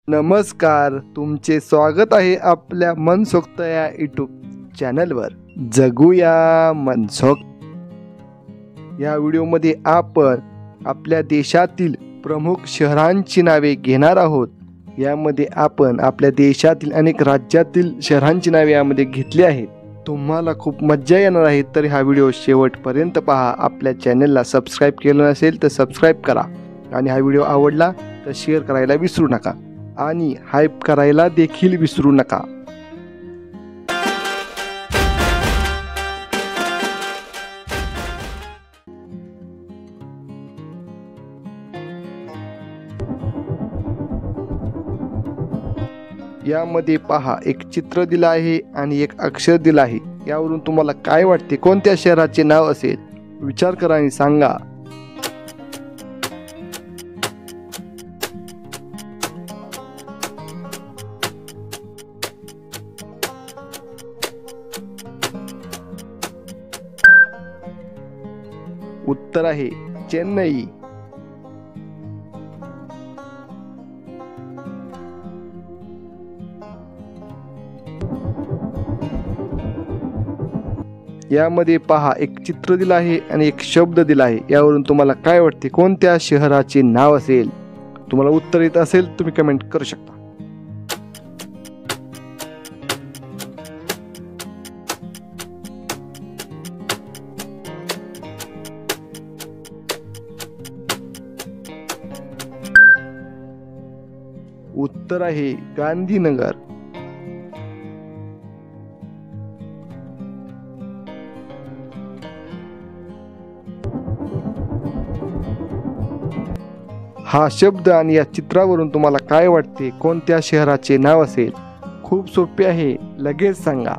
नमस्कार, तुमचे स्वागत आहे आपल्या मनसोक्त या यूट्यूब चॅनलवर. जगूया मनसोक्त या व्हिडिओमध्ये आपण आपल्या देशातील प्रमुख शहरांची नावे घेणार आहोत. यामध्ये आपण आपल्या देशातील अनेक राज्यातील शहरांची नावे यामध्ये घेतली आहेत. तुम्हाला खूप मज्जा येणार आहे, तर हा व्हिडिओ शेवटपर्यंत पहा. आपल्या चॅनलला सबस्क्राईब केलं नसेल तर सबस्क्राईब करा आणि हा व्हिडिओ आवडला तर शेअर करायला विसरू नका आणि हाईप करायला देखील विसरू नका. यामध्ये पहा, एक चित्र दिलं आहे आणि एक अक्षर दिलं आहे. यावरून तुम्हाला काय वाटते, कोणत्या शहराचे नाव असेल? विचार करा आणि सांगा. उत्तर आहे चेन्नई. यामध्ये पहा, एक चित्र दिलं आहे आणि एक शब्द दिला आहे. यावरून तुम्हाला काय वाटते, कोणत्या शहराचे नाव असेल? तुम्हाला उत्तर येत असेल तुम्ही कमेंट करू शकता. उत्तर आहे गांधीनगर. हा शब्द आणि या चित्रावरून तुम्हाला काय वाटते, कोणत्या शहराचे नाव असेल? खूप सोपे आहे, लगेच सांगा.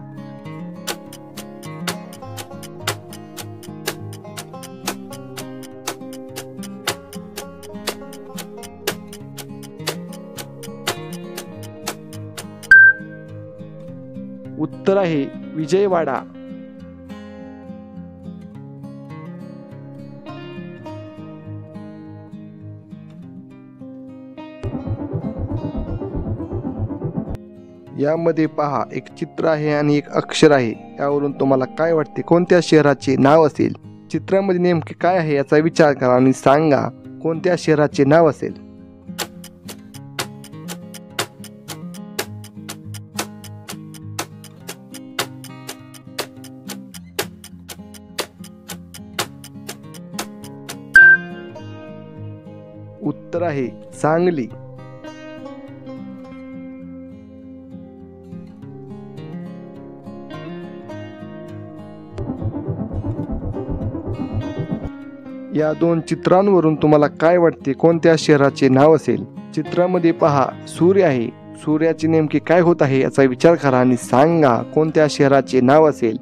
उत्तर आहे विजयवाडा. यामध्ये पहा, एक चित्र आहे आणि एक अक्षर आहे. यावरून तुम्हाला काय वाटते, कोणत्या शहराचे नाव असेल? चित्रामध्ये नेमके काय आहे याचा विचार करा आणि सांगा, कोणत्या शहराचे नाव असेल? उत्तर आहे सांगली. या दोन चित्रांवरून तुम्हाला काय वाटते, कोणत्या शहराचे नाव असेल? चित्रामध्ये पहा, सूर्य आहे. सूर्याचे नेमके काय होत आहे याचा विचार करा आणि सांगा, कोणत्या शहराचे नाव असेल?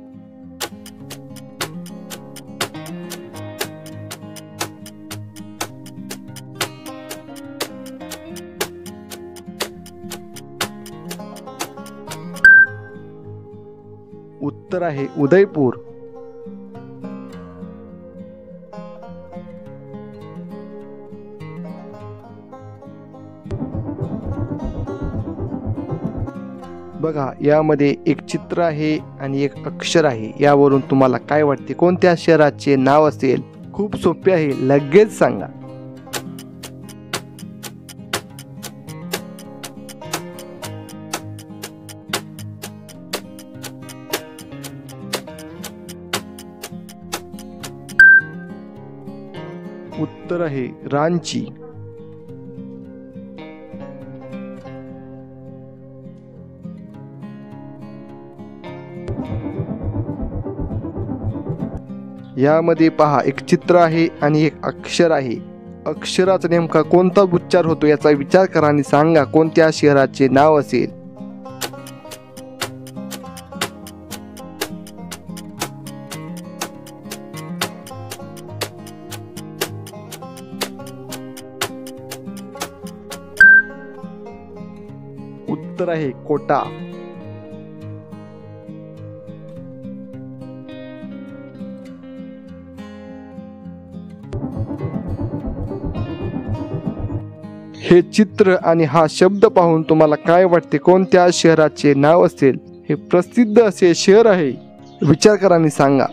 उत्तर आहे उदयपूर. बघा, यामध्ये एक चित्र आहे आणि एक अक्षर आहे. यावरून तुम्हाला काय वाटते, कोणत्या शहराचे नाव असेल? खूप सोपे आहे, लगेच सांगा. उत्तर आहे रांची. यामध्ये पहा, एक चित्र आहे आणि एक अक्षर आहे. अक्षराचा नेमका कोणता उच्चार होतो याचा विचार करा आणि सांगा, कोणत्या शहराचे नाव असेल? उत्तर आहे कोटा. हे चित्र आणि हा शब्द पाहून तुम्हाला काय वाटते कोणत्या शहराचे नाव असेल? हे प्रसिद्ध असे शहर आहे. विचार करा आणि सांगा.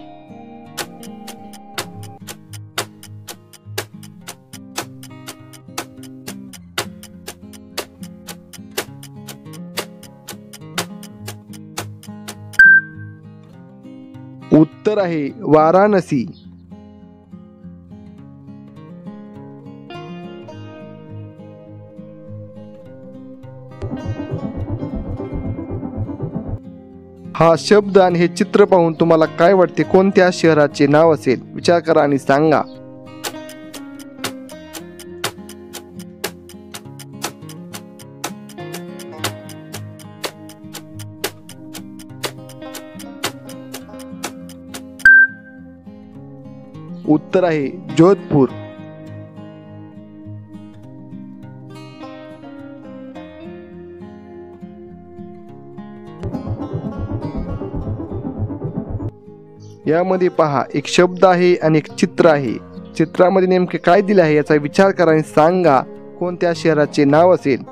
उत्तर आहे वाराणसी. हा शब्द आणि हे चित्र पाहून तुम्हाला काय वाटते कोणत्या शहराचे नाव असेल? विचार करा आणि सांगा. उत्तर आहे जोधपूर. यामध्ये पहा, एक शब्द आहे आणि एक चित्र आहे. चित्रामध्ये नेमके काय दिले आहे याचा विचार करा आणि सांगा कोणत्या शहराचे नाव असेल?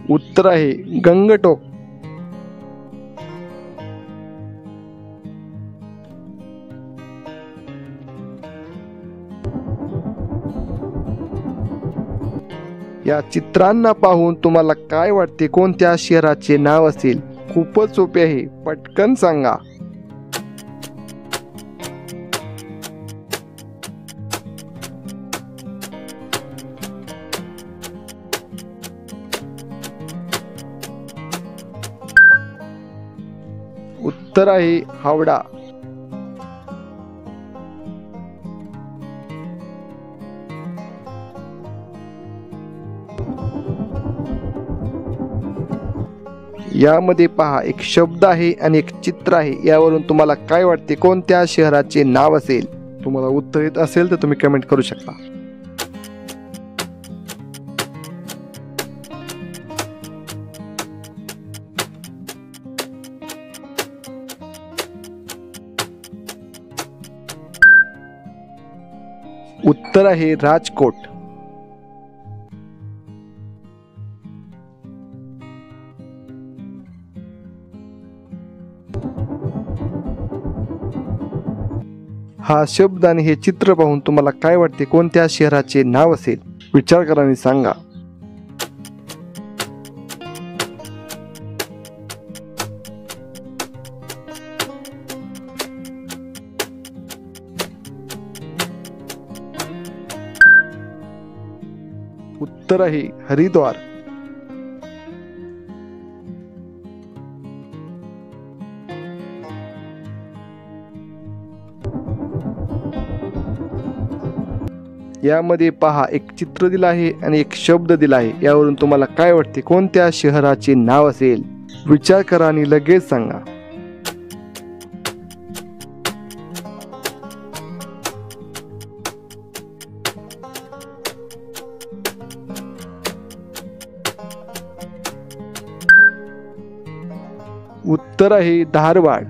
उत्तर आहे गंगटोक. या चित्रांना पाहून तुम्हाला काय वाटते कोणत्या शहराचे नाव असेल? खूपच सोपे आहे, पटकन सांगा. उत्तर आहे हावडा. यामध्ये पहा, एक शब्द आहे आणि एक चित्र आहे. यावरून तुम्हाला काय वाटते कोणत्या शहराचे नाव असेल? तुम्हाला उत्तर येत असेल तर तुम्ही कमेंट करू शकता. उत्तर आहे राजकोट. हा शब्द आणि हे चित्र पाहून तुम्हाला काय वाटते कोणत्या शहराचे नाव असेल? विचार करा आणि सांगा. उत्तर आहे हरिद्वार. यामध्ये पहा, एक चित्र दिलं आहे आणि एक शब्द दिला आहे. यावरून तुम्हाला काय वाटते कोणत्या शहराचे नाव असेल? विचार करा आणि लगेच सांगा. उत्तर आहे धारवाड.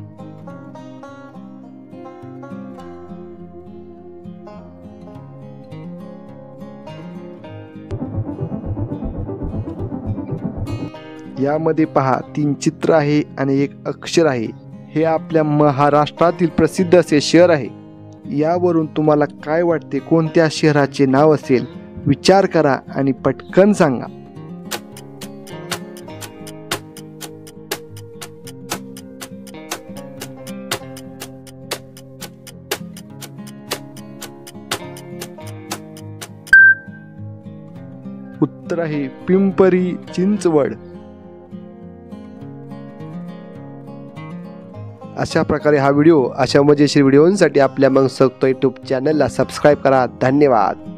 यामध्ये पहा, 3 चित्र आहे आणि एक अक्षर आहे. हे आपल्या महाराष्ट्रातील प्रसिद्ध असे शहर आहे. यावरून तुम्हाला काय वाटते कोणत्या शहराचे नाव असेल? विचार करा आणि पटकन सांगा. उत्तर आहे पिंपरी चिंचवड. अशा प्रकारे हा व्हिडिओ, अशा मजेशीर व्हिडिओंसाठी आपल्या मग सकतो यूट्यूब चॅनलला सबस्क्राईब करा. धन्यवाद.